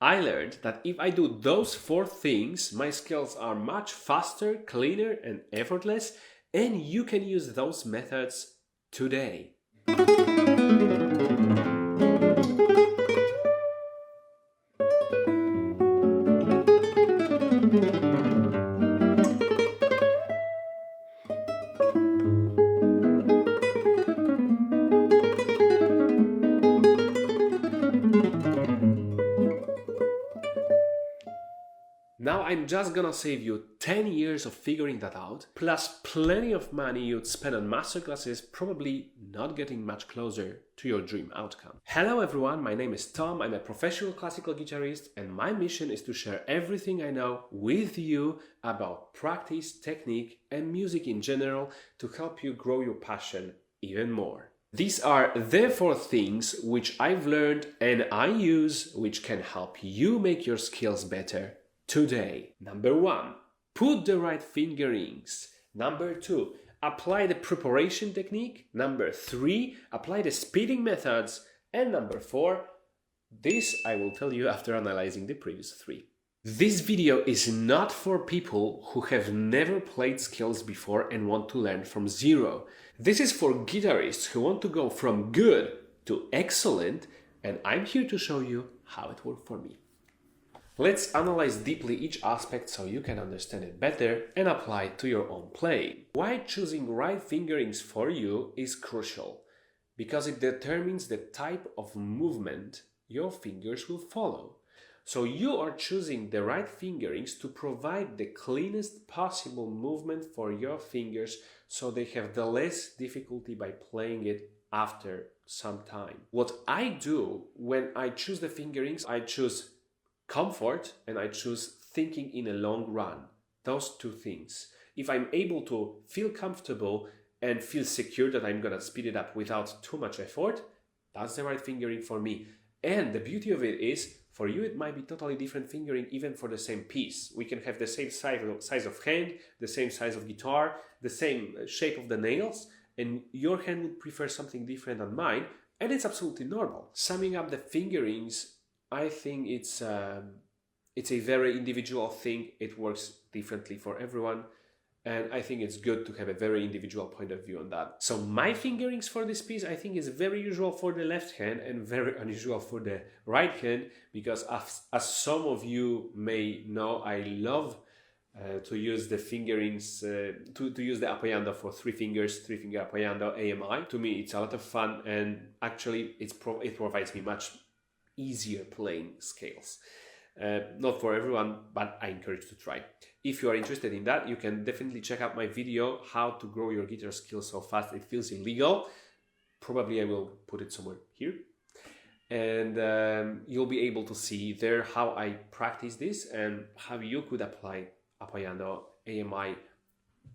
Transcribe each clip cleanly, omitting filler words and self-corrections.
I learned that if I do those 4 things, my skills are much faster, cleaner, and effortless, and you can use those methods today. Now I'm just gonna save you 10 years of figuring that out, plus plenty of money you'd spend on masterclasses, probably not getting much closer to your dream outcome. Hello everyone, my name is Tom, I'm a professional classical guitarist, and my mission is to share everything I know with you about practice, technique, and music in general to help you grow your passion even more. These are the 4 things which I've learned and I use, which can help you make your skills better today. Number 1, put the right fingerings. Number 2, apply the preparation technique. Number 3, apply the speeding methods. And number 4, this I will tell you after analyzing the previous 3. This video is not for people who have never played scales before and want to learn from zero. This is for guitarists who want to go from good to excellent, and I'm here to show you how it worked for me. Let's analyze deeply each aspect so you can understand it better and apply it to your own playing. Why choosing right fingerings for you is crucial, because it determines the type of movement your fingers will follow. So you are choosing the right fingerings to provide the cleanest possible movement for your fingers so they have the less difficulty by playing it after some time. What I do when I choose the fingerings, I choose comfort and I choose thinking in a long run. Those 2 things. If I'm able to feel comfortable and feel secure that I'm gonna speed it up without too much effort, that's the right fingering for me. And the beauty of it is, for you it might be totally different fingering even for the same piece. We can have the same size of hand, the same size of guitar, the same shape of the nails, and your hand would prefer something different than mine, and it's absolutely normal. Summing up the fingerings, I think it's a very individual thing. It works differently for everyone, and I think it's good to have a very individual point of view on that. So my fingerings for this piece, I think, is very usual for the left hand and very unusual for the right hand, because as some of you may know, I love to use the fingerings, to use the apoyando for 3 fingers, 3-finger apoyando, AMI. To me, it's a lot of fun, and actually it provides me much easier playing scales. Not for everyone, but I encourage you to try. If you are interested in that, you can definitely check out my video, how to grow your guitar skills so fast it feels illegal. Probably I will put it somewhere here. And you'll be able to see there how I practice this and how you could apply apoyando, AMI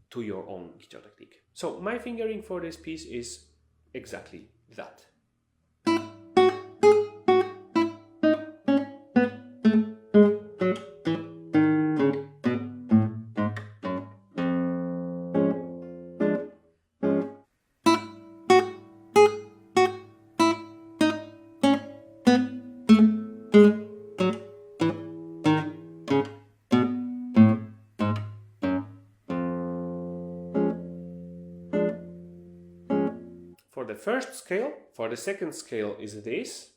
to your own guitar technique. So my fingering for this piece is exactly that. For the first scale, for the second scale is this.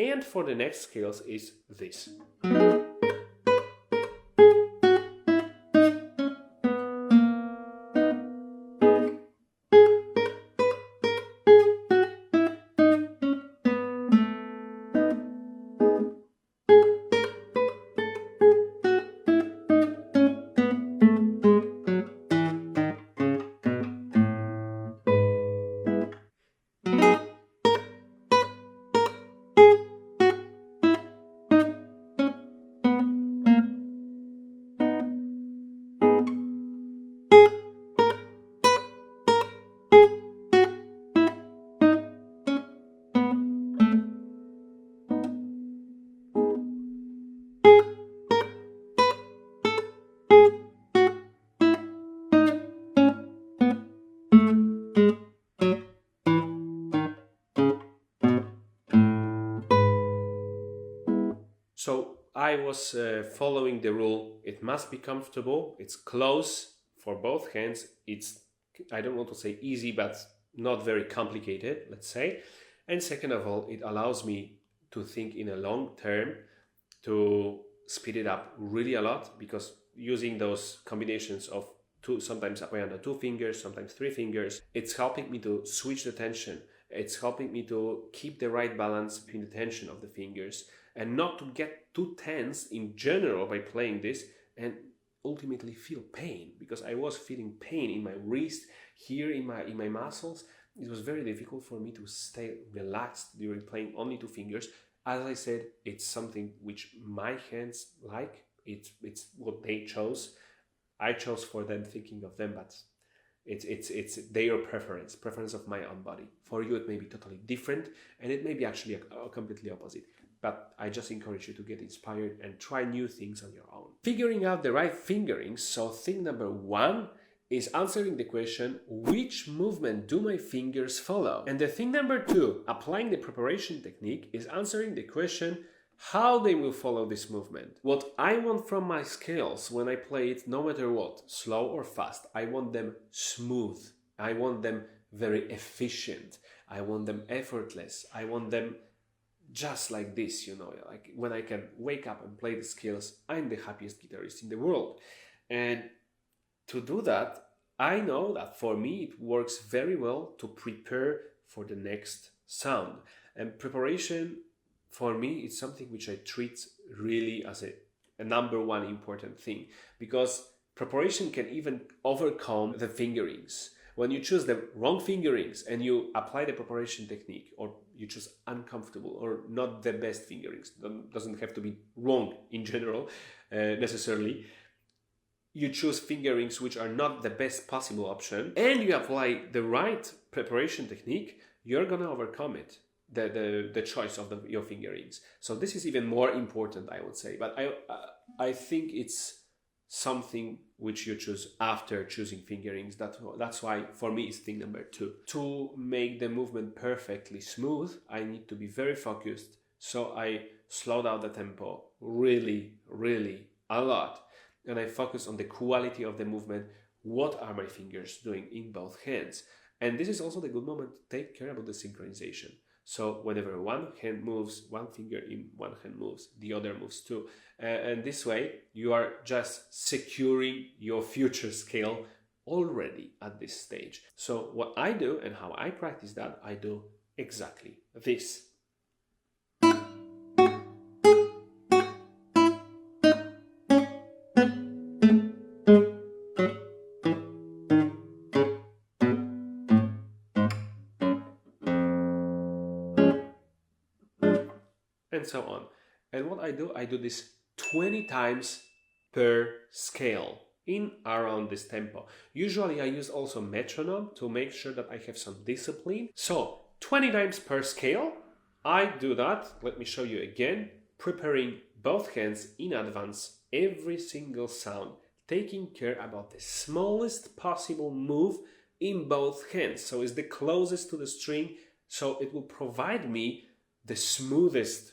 And for the next scales is this. I was following the rule, it must be comfortable, it's close for both hands, it's, I don't want to say easy, but not very complicated, let's say. And second of all, it allows me to think in a long term, to speed it up really a lot, because using those combinations of two, sometimes applying on 2 fingers, sometimes 3 fingers, it's helping me to switch the tension. It's helping me to keep the right balance between the tension of the fingers and not to get too tense in general by playing this and ultimately feel pain, because I was feeling pain in my wrist, here in my muscles. It was very difficult for me to stay relaxed during playing only 2 fingers. As I said, it's something which my hands like. It's what they chose. I chose for them, thinking of them, but it's their preference of my own body. For you, it may be totally different, and it may be actually a completely opposite. But I just encourage you to get inspired and try new things on your own. Figuring out the right fingerings. So thing number 1 is answering the question, which movement do my fingers follow? And the thing number 2, applying the preparation technique, is answering the question, how they will follow this movement. What I want from my scales when I play it, no matter what, slow or fast, I want them smooth. I want them very efficient. I want them effortless. I want them just like this, like when I can wake up and play the scales, I'm the happiest guitarist in the world. And to do that, I know that for me it works very well to prepare for the next sound. And preparation, for me, it's something which I treat really as a number 1 important thing, because preparation can even overcome the fingerings. When you choose the wrong fingerings and you apply the preparation technique, or you choose uncomfortable or not the best fingerings, doesn't have to be wrong in general necessarily, you choose fingerings which are not the best possible option, and you apply the right preparation technique, you're gonna overcome it, the choice of your fingerings. So this is even more important, I would say. But I think it's something which you choose after choosing fingerings. That's why for me it's thing number 2. To make the movement perfectly smooth, I need to be very focused. So I slow down the tempo really, really a lot. And I focus on the quality of the movement. What are my fingers doing in both hands? And this is also the good moment to take care about the synchronization. So whenever one hand moves, one finger in one hand moves, the other moves too. And this way, you are just securing your future scale already at this stage. So what I do and how I practice that, I do exactly this. And so on. And what I do this 20 times per scale in around this tempo. Usually I use also metronome to make sure that I have some discipline. So 20 times per scale, I do that. Let me show you again, preparing both hands in advance, every single sound, taking care about the smallest possible move in both hands. So it's the closest to the string, so it will provide me the smoothest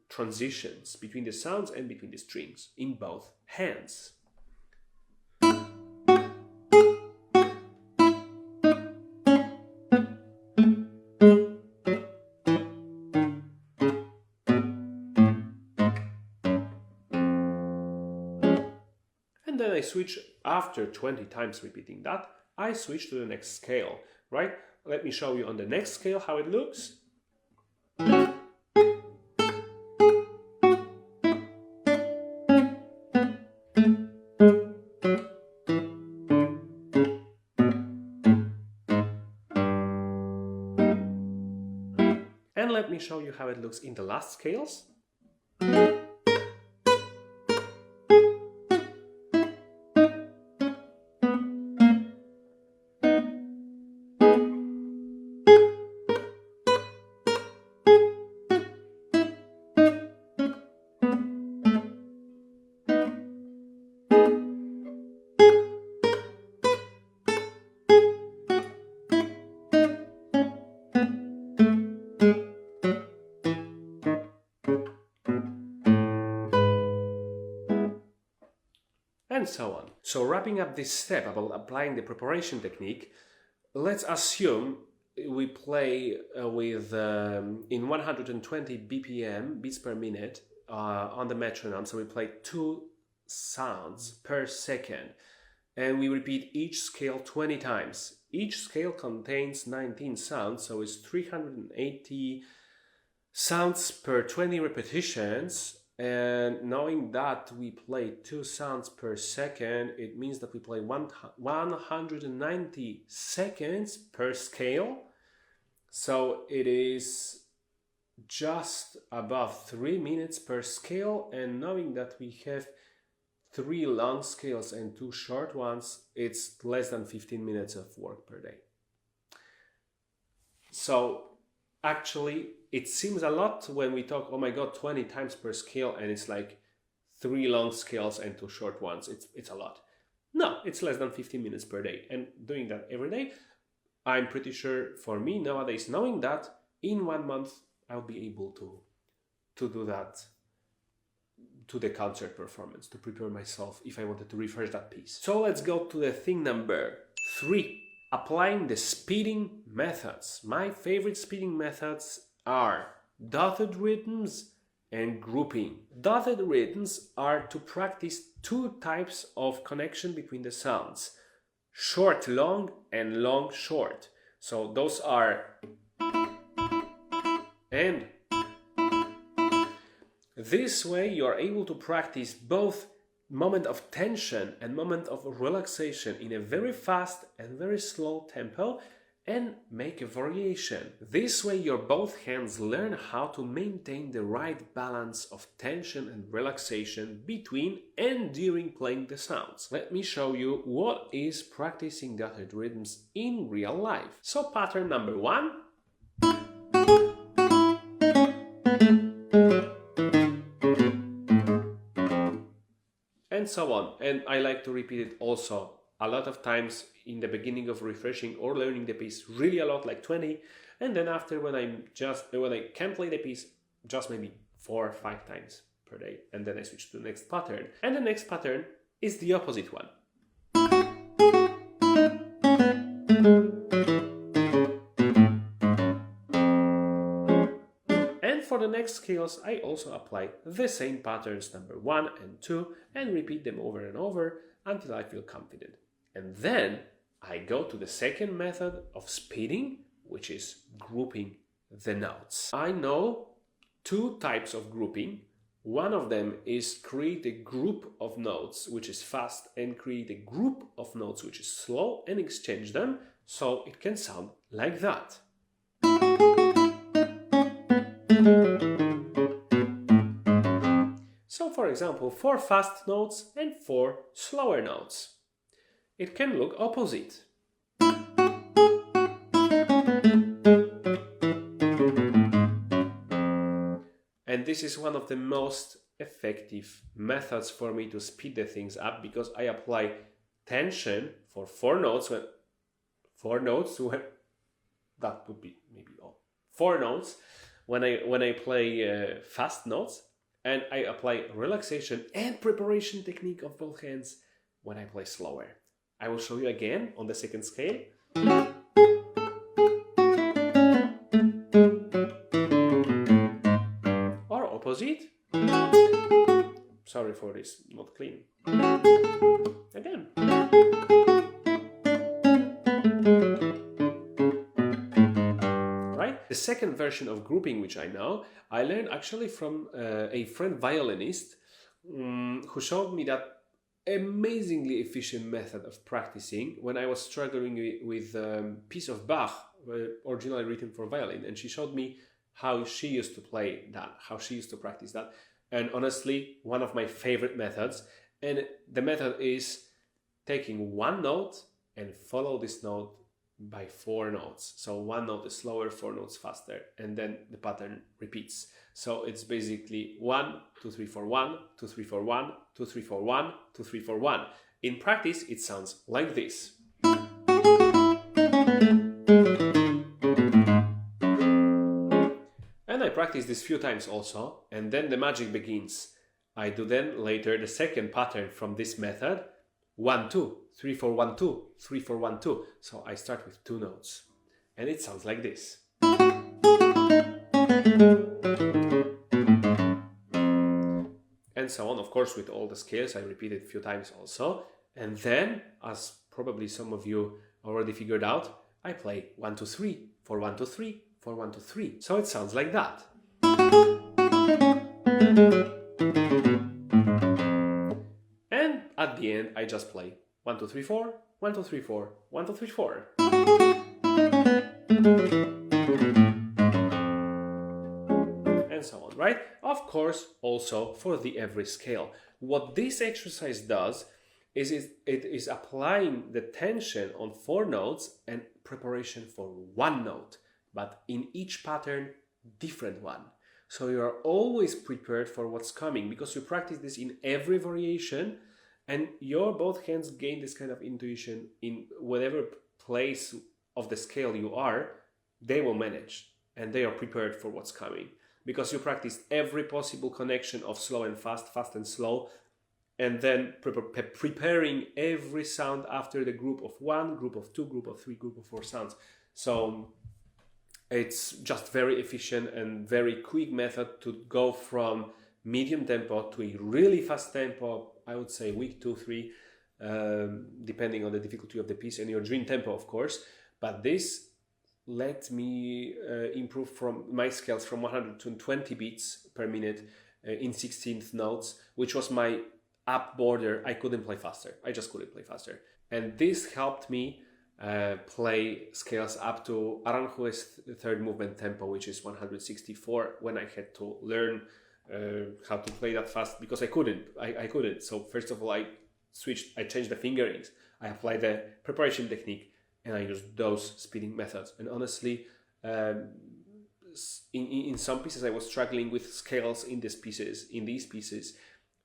transitions between the sounds and between the strings in both hands. And then I switch, after 20 times repeating that, I switch to the next scale, right? Let me show you on the next scale how it looks. And let me show you how it looks in the last scales. and so on. So wrapping up this step about applying the preparation technique, let's assume we play with in 120 BPM, beats per minute, on the metronome. So we play 2 sounds per second, and we repeat each scale 20 times. Each scale contains 19 sounds, so it's 380 sounds per 20 repetitions. And knowing that we play 2 sounds per second, it means that we play 190 seconds per scale. So it is just above 3 minutes per scale. And knowing that we have 3 long scales and 2 short ones, it's less than 15 minutes of work per day. So actually, it seems a lot when we talk, oh my god, 20 times per scale, and it's like 3 long scales and 2 short ones. It's a lot. No, it's less than 15 minutes per day. And doing that every day, I'm pretty sure for me nowadays, knowing that in 1 month, I'll be able to do that to the concert performance, to prepare myself if I wanted to rehearse that piece. So let's go to the thing number 3. Applying the speeding methods. My favorite speeding methods are dotted rhythms and grouping. Dotted rhythms are to practice 2 types of connection between the sounds: short long and long short. So those are and. This way you are able to practice both moment of tension and moment of relaxation in a very fast and very slow tempo, and make a variation. This way your both hands learn how to maintain the right balance of tension and relaxation between and during playing the sounds. Let me show you what is practicing dotted rhythms in real life. So pattern number 1. And so on. And I like to repeat it also a lot of times in the beginning of refreshing or learning the piece really a lot, like 20, and then after when I can play the piece, just maybe 4 or 5 times per day, and then I switch to the next pattern. And the next pattern is the opposite one. And for the next scales, I also apply the same patterns number 1 and 2 and repeat them over and over until I feel confident. And then I go to the second method of speeding, which is grouping the notes. I know 2 types of grouping. One of them is create a group of notes which is fast, and create a group of notes which is slow, and exchange them so it can sound like that. So for example, 4 fast notes and 4 slower notes. It can look opposite. And this is one of the most effective methods for me to speed the things up, because I apply tension for 4 notes when that would be maybe all 4 notes when I play fast notes, and I apply relaxation and preparation technique of both hands when I play slower. I will show you again on the second scale. Or opposite. Sorry for this, not clean. Again. Right? The second version of grouping, which I know, I learned actually from a friend violinist who showed me that amazingly efficient method of practicing when I was struggling with a piece of Bach, originally written for violin, and she showed me how she used to play that, how she used to practice that. And honestly, one of my favorite methods. And the method is taking 1 note and follow this note by 4 notes. So 1 note is slower, 4 notes faster, and then the pattern repeats. So it's basically 1, 2, 3, 4, 1, 2, 3, 4, 1, 2, 3, 4, 1, 2, 3, 4, 1. In practice, it sounds like this. And I practice this few times also, and then the magic begins. I do then later the second pattern from this method, 1 2 3 4 1 2 3 4 1 2. So I start with 2 notes, and it sounds like this. And so on, of course, with all the scales. I repeat it a few times also. And then, as probably some of you already figured out, I play 1 2 3 4 1 2 3 4 1 2 3. So it sounds like that. And at the end, I just play 1 2 3 4 1 2 3 4 1 2 3 4. And so on, right? Of course, also for the every scale. What this exercise does is it is applying the tension on 4 notes and preparation for 1 note, but in each pattern, different one. So you are always prepared for what's coming because you practice this in every variation, and your both hands gain this kind of intuition in whatever place of the scale you are. They will manage and they are prepared for what's coming because you practice every possible connection of slow and fast, fast and slow, and then preparing every sound after the group of 1, group of 2, group of 3, group of 4 sounds. So it's just very efficient and very quick method to go from medium tempo to a really fast tempo. I would say week 2, 3, depending on the difficulty of the piece and your dream tempo, of course. But this let me improve from my scales from 120 beats per minute in 16th notes, which was my up border. I couldn't play faster. I just couldn't play faster. And this helped me play scales up to Aranjuez's third movement tempo, which is 164, when I had to learn how to play that fast because I couldn't. So first of all, I changed the fingerings. I applied the preparation technique and I used those speeding methods. And honestly, in some pieces, I was struggling with scales in these pieces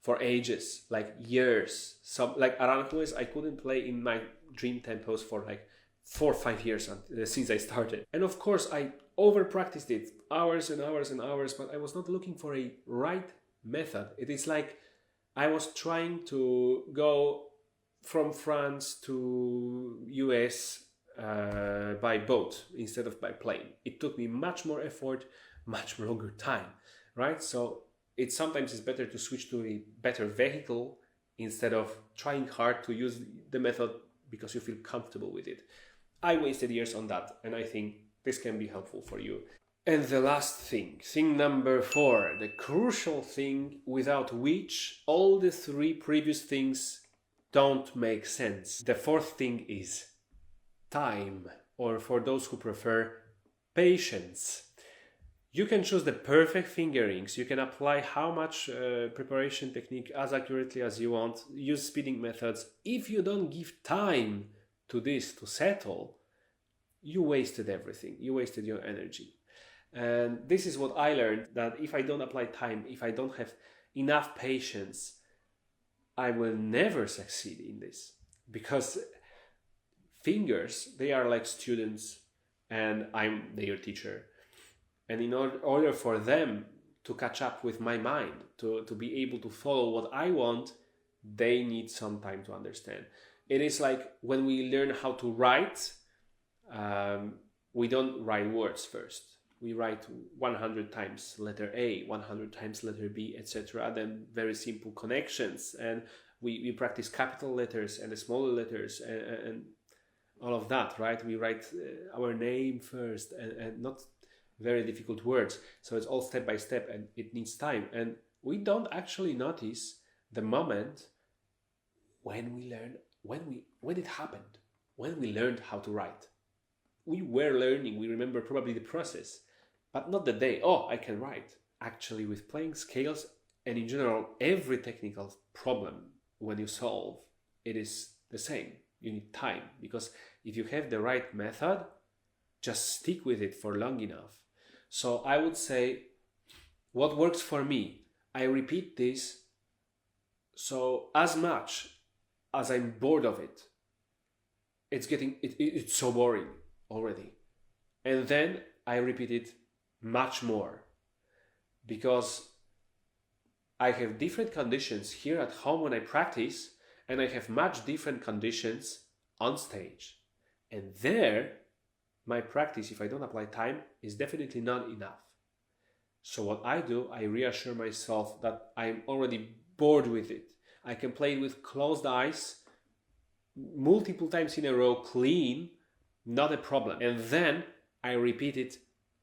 for ages, like years. Some like Aranjuez, I couldn't play in my dream tempos for like 4 or 5 years since I started. And of course, I over practiced it hours and hours and hours, but I was not looking for a right method. It is like I was trying to go from France to US by boat instead of by plane. It took me much more effort, much longer time, right? So it sometimes is better to switch to a better vehicle instead of trying hard to use the method because you feel comfortable with it. I wasted years on that, and I think this can be helpful for you. And the last thing number 4, the crucial thing without which all the 3 previous things don't make sense. The 4th thing is time, or for those who prefer, patience. You can choose the perfect fingerings. You can apply how much preparation technique as accurately as you want. Use speeding methods. If you don't give time to this to settle, you wasted everything. You wasted your energy. And this is what I learned, that if I don't apply time, if I don't have enough patience, I will never succeed in this. Because fingers, they are like students and I'm their teacher. And in order for them to catch up with my mind, to be able to follow what I want, they need some time to understand. It is like when we learn how to write, we don't write words first. We write 100 times letter A, 100 times letter B, etc. Then very simple connections. And we practice capital letters and the smaller letters and all of that, right? We write our name first and not very difficult words. So it's all step by step and it needs time. And we don't actually notice the moment when we learn, when it happened, when we learned how to write. We were learning, we remember probably the process, but not the day, oh, I can write. Actually, with playing scales and in general, every technical problem when you solve, it is the same. You need time, because if you have the right method, just stick with it for long enough. So I would say what works for me, I repeat this so as much as I'm bored of it. It's so boring already. And then I repeat it much more, because I have different conditions here at home when I practice, and I have much different conditions on stage. And there, my practice, if I don't apply time, is definitely not enough. So what I do, I reassure myself that I'm already bored with it. I can play it with closed eyes, multiple times in a row, clean, not a problem. And then I repeat it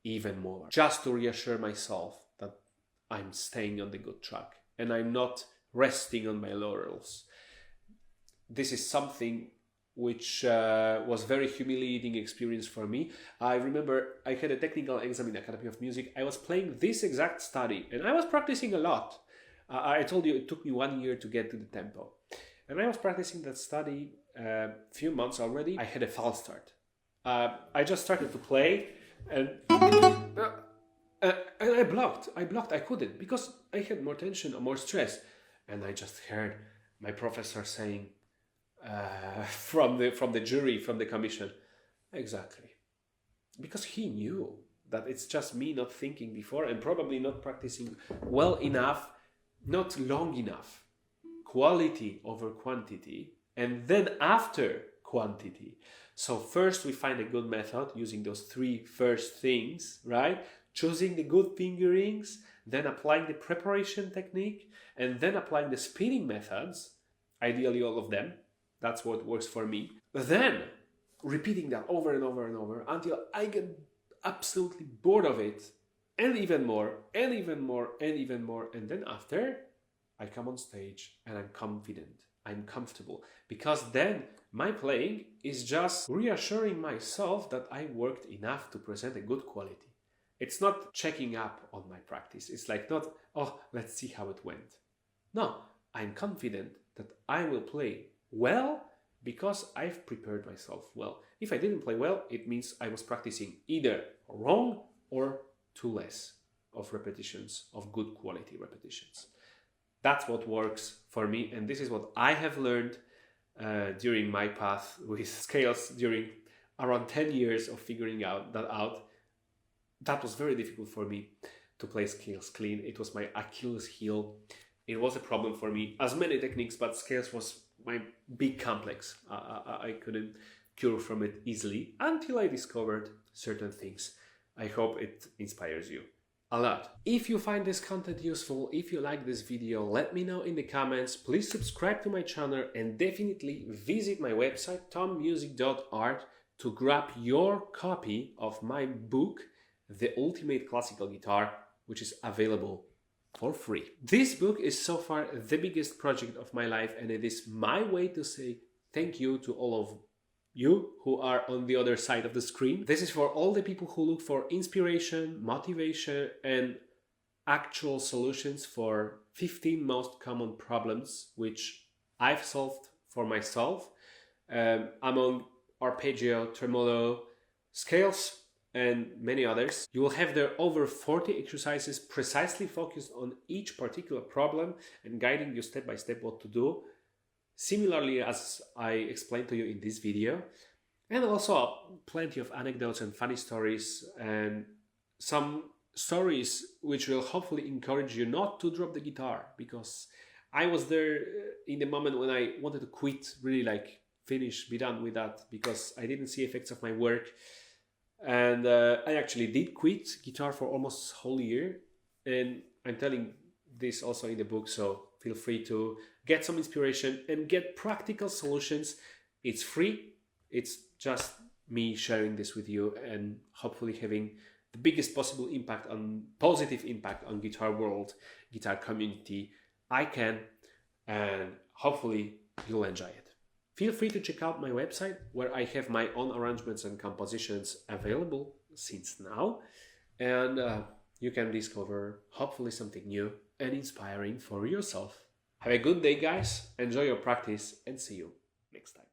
even more, just to reassure myself that I'm staying on the good track and I'm not resting on my laurels. This is something which was very humiliating experience for me. I remember I had a technical exam in Academy of Music. I was playing this exact study and I was practicing a lot. I told you it took me 1 year to get to the tempo. And I was practicing that study a few months already. I had a false start. I just started to play and I blocked. I couldn't because I had more tension or more stress. And I just heard my professor saying from the jury, from the commission, exactly. Because he knew that it's just me not thinking before and probably not practicing well enough, not long enough. Quality over quantity, and then after quantity. So first we find a good method using those three first things, right? Choosing the good fingerings, then applying the preparation technique, and then applying the spinning methods, ideally all of them. That's what works for me. Then repeating that over and over and over until I get absolutely bored of it, and even more, and even more, and even more. And then after, I come on stage and I'm confident, I'm comfortable, because then my playing is just reassuring myself that I worked enough to present a good quality. It's not checking up on my practice. It's like not, oh, let's see how it went. No, I'm confident that I will play well because I've prepared myself well. If I didn't play well, it means I was practicing either wrong or too less of repetitions, of good quality repetitions. That's what works for me, and this is what I have learned during my path with scales during around 10 years of figuring that out. That was very difficult for me to play scales clean. It was my Achilles heel. It was a problem for me, as many techniques, but scales was my big complex. I couldn't cure from it easily until I discovered certain things. I hope it inspires you a lot. If you find this content useful, if you like this video, let me know in the comments. Please subscribe to my channel and definitely visit my website tommusic.art to grab your copy of my book, The Ultimate Classical Guitar, which is available for free. This book is so far the biggest project of my life, and it is my way to say thank you to all of you who are on the other side of the screen. This is for all the people who look for inspiration, motivation, and actual solutions for 15 most common problems which I've solved for myself, among arpeggio, tremolo, scales, and many others. You will have there over 40 exercises precisely focused on each particular problem and guiding you step by step what to do, similarly as I explained to you in this video. And also plenty of anecdotes and funny stories and some stories which will hopefully encourage you not to drop the guitar, because I was there in the moment when I wanted to quit, really like finish, be done with that, because I didn't see effects of my work. And I actually did quit guitar for almost a whole year, and I'm telling this also in the book, so feel free to get some inspiration and get practical solutions. It's free, it's just me sharing this with you and hopefully having the biggest possible impact on, positive impact on guitar world, guitar community I can, and hopefully you'll enjoy it. Feel free to check out my website where I have my own arrangements and compositions available since now, and you can discover hopefully something new and inspiring for yourself. Have a good day, guys, enjoy your practice, and see you next time.